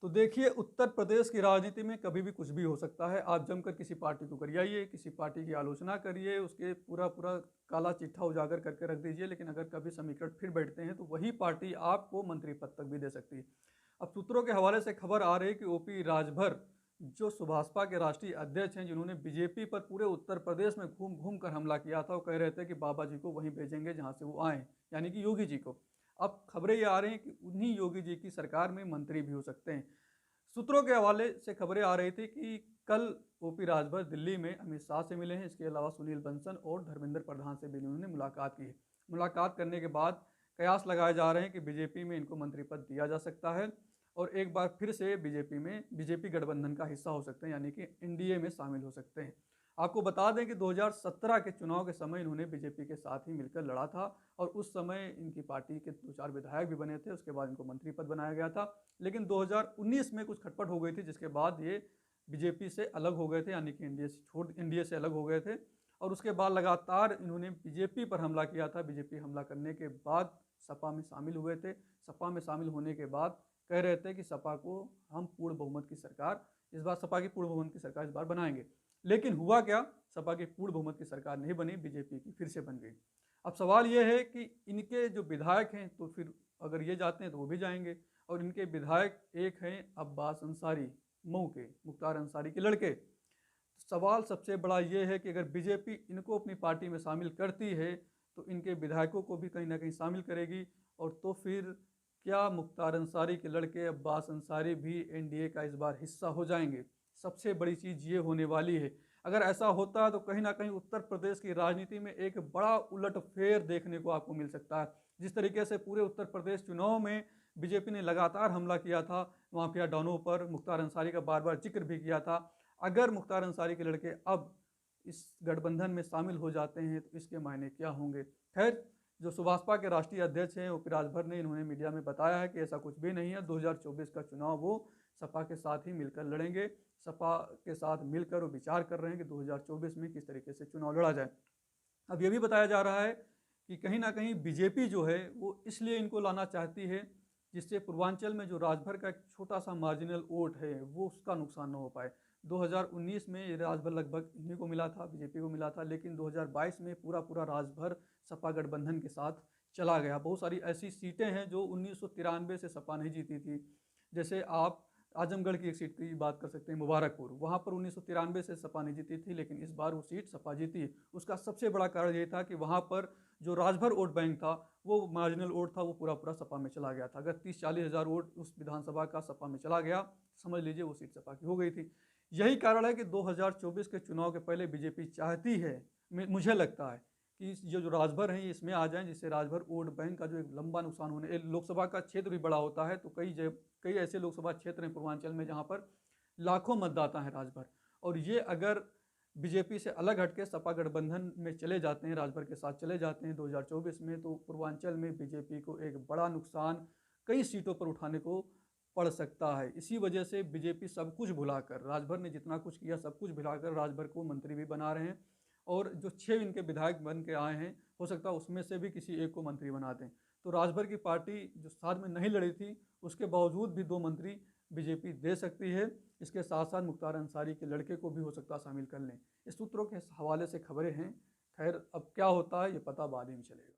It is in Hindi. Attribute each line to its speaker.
Speaker 1: तो देखिए, उत्तर प्रदेश की राजनीति में कभी भी कुछ भी हो सकता है। आप जमकर किसी पार्टी को गरियाइए, किसी पार्टी की आलोचना करिए, उसके पूरा पूरा काला चिट्ठा उजागर करके रख दीजिए, लेकिन अगर कभी समीकरण फिर बैठते हैं तो वही पार्टी आपको मंत्री पद तक भी दे सकती है। अब सूत्रों के हवाले से खबर आ रही है कि ओपी राजभर, जो सुभाषपा के राष्ट्रीय अध्यक्ष हैं, जिन्होंने बीजेपी पर पूरे उत्तर प्रदेश में घूम घूम कर हमला किया था, वो कह रहे थे कि बाबा जी को वहीं भेजेंगे जहाँ से वो आए, यानी कि योगी जी को। अब खबरें ये आ रही हैं कि उन्हीं योगी जी की सरकार में मंत्री भी हो सकते हैं। सूत्रों के हवाले से खबरें आ रही थी कि कल ओपी राजभर दिल्ली में अमित शाह से मिले हैं। इसके अलावा सुनील बंसल और धर्मेंद्र प्रधान से भी उन्होंने मुलाकात की है। मुलाकात करने के बाद कयास लगाए जा रहे हैं कि बीजेपी में इनको मंत्री पद दिया जा सकता है और एक बार फिर से बीजेपी गठबंधन का हिस्सा हो सकते हैं, यानी कि एनडीए में शामिल हो सकते हैं। आपको बता दें कि 2017 के चुनाव के समय इन्होंने बीजेपी के साथ ही मिलकर लड़ा था और उस समय इनकी पार्टी के 2-4 विधायक भी बने थे। उसके बाद इनको मंत्री पद बनाया गया था, लेकिन 2019 में कुछ खटपट हो गई थी, जिसके बाद ये बीजेपी से अलग हो गए थे, यानी कि एनडीए से अलग हो गए थे। और उसके बाद लगातार इन्होंने बीजेपी पर हमला किया था। बीजेपी हमला करने के बाद सपा में शामिल हुए थे। सपा में शामिल होने के बाद कह रहे थे कि सपा को हम पूर्ण बहुमत की सरकार इस बार सपा की पूर्ण बहुमत की सरकार इस बार बनाएंगे। लेकिन हुआ क्या, सपा की पूर्ण बहुमत की सरकार नहीं बनी, बीजेपी की फिर से बन गई। अब सवाल ये है कि इनके जो विधायक हैं, तो फिर अगर ये जाते हैं तो वो भी जाएंगे। और इनके विधायक एक हैं अब्बास अंसारी, मऊ के, मुख्तार अंसारी के लड़के। सवाल सबसे बड़ा ये है कि अगर बीजेपी इनको अपनी पार्टी में शामिल करती है तो इनके विधायकों को भी कहीं ना कहीं शामिल करेगी, और तो फिर क्या मुख्तार अंसारी के लड़के अब्बास अंसारी भी एनडीए का इस बार हिस्सा हो जाएंगे? सबसे बड़ी चीज़ ये होने वाली है। अगर ऐसा होता है तो कहीं ना कहीं उत्तर प्रदेश की राजनीति में एक बड़ा उलटफेर देखने को आपको मिल सकता है। जिस तरीके से पूरे उत्तर प्रदेश चुनाव में बीजेपी ने लगातार हमला किया था माफिया डॉनों पर, मुख्तार अंसारी का बार बार जिक्र भी किया था। अगर मुख्तार अंसारी के लड़के अब इस गठबंधन में शामिल हो जाते हैं तो इसके मायने क्या होंगे? खैर, जो सुभाषपा के राष्ट्रीय अध्यक्ष हैं ओपी राजभर ने इन्होंने मीडिया में बताया है कि ऐसा कुछ भी नहीं है। 2024 का चुनाव वो सपा के साथ ही मिलकर लड़ेंगे। सपा के साथ मिलकर वो विचार कर रहे हैं कि 2024 में किस तरीके से चुनाव लड़ा जाए। अब ये भी बताया जा रहा है कि कहीं ना कहीं बीजेपी जो है वो इसलिए इनको लाना चाहती है जिससे पूर्वांचल में जो राजभर का एक छोटा सा मार्जिनल वोट है वो उसका नुकसान न हो पाए। 2019 में ये राजभर लगभग इन्हीं को मिला था, बीजेपी को मिला था, लेकिन 2022 में पूरा पूरा राजभर सपा गठबंधन के साथ चला गया। बहुत सारी ऐसी सीटें हैं जो 1993 से सपा नहीं जीती थी। जैसे आप आजमगढ़ की एक सीट की बात कर सकते हैं, मुबारकपुर, वहाँ पर 1993 से सपा नहीं जीती थी, लेकिन इस बार वो सीट सपा जीती। उसका सबसे बड़ा कारण ये था कि वहाँ पर जो राजभर वोट बैंक था, वो मार्जिनल वोट था, वो पूरा पूरा सपा में चला गया था। अगर 30-40 हज़ार वोट उस विधानसभा का सपा में चला गया, समझ लीजिए वो सीट सपा की हो गई थी। यही कारण है कि 2024 के चुनाव के पहले बीजेपी चाहती है, मुझे लगता है कि जो जो राजभर हैं ये इसमें आ जाएं, जिससे राजभर वोट बैंक का जो एक लंबा नुकसान होने, लोकसभा का क्षेत्र भी बड़ा होता है, तो कई ऐसे लोकसभा क्षेत्र हैं पूर्वांचल में जहाँ पर लाखों मतदाता हैं राजभर। और ये अगर बीजेपी से अलग हटके सपा गठबंधन में चले जाते हैं, राजभर के साथ चले जाते हैं 2024 में, तो पूर्वांचल में बीजेपी को एक बड़ा नुकसान कई सीटों पर उठाने को पड़ सकता है। इसी वजह से बीजेपी सब कुछ भुलाकर, राजभर ने जितना कुछ किया सब कुछ भुलाकर राजभर को मंत्री भी बना रहे हैं। और जो 6 इनके विधायक बन के आए हैं, हो सकता है उसमें से भी किसी एक को मंत्री बना दें। तो राजभर की पार्टी जो साथ में नहीं लड़ी थी, उसके बावजूद भी 2 मंत्री बीजेपी दे सकती है। इसके साथ साथ मुख्तार अंसारी के लड़के को भी हो सकता है शामिल कर लें। इस सूत्रों के हवाले से खबरें हैं। खैर, अब क्या होता है ये पता बाद ही में चलेगा।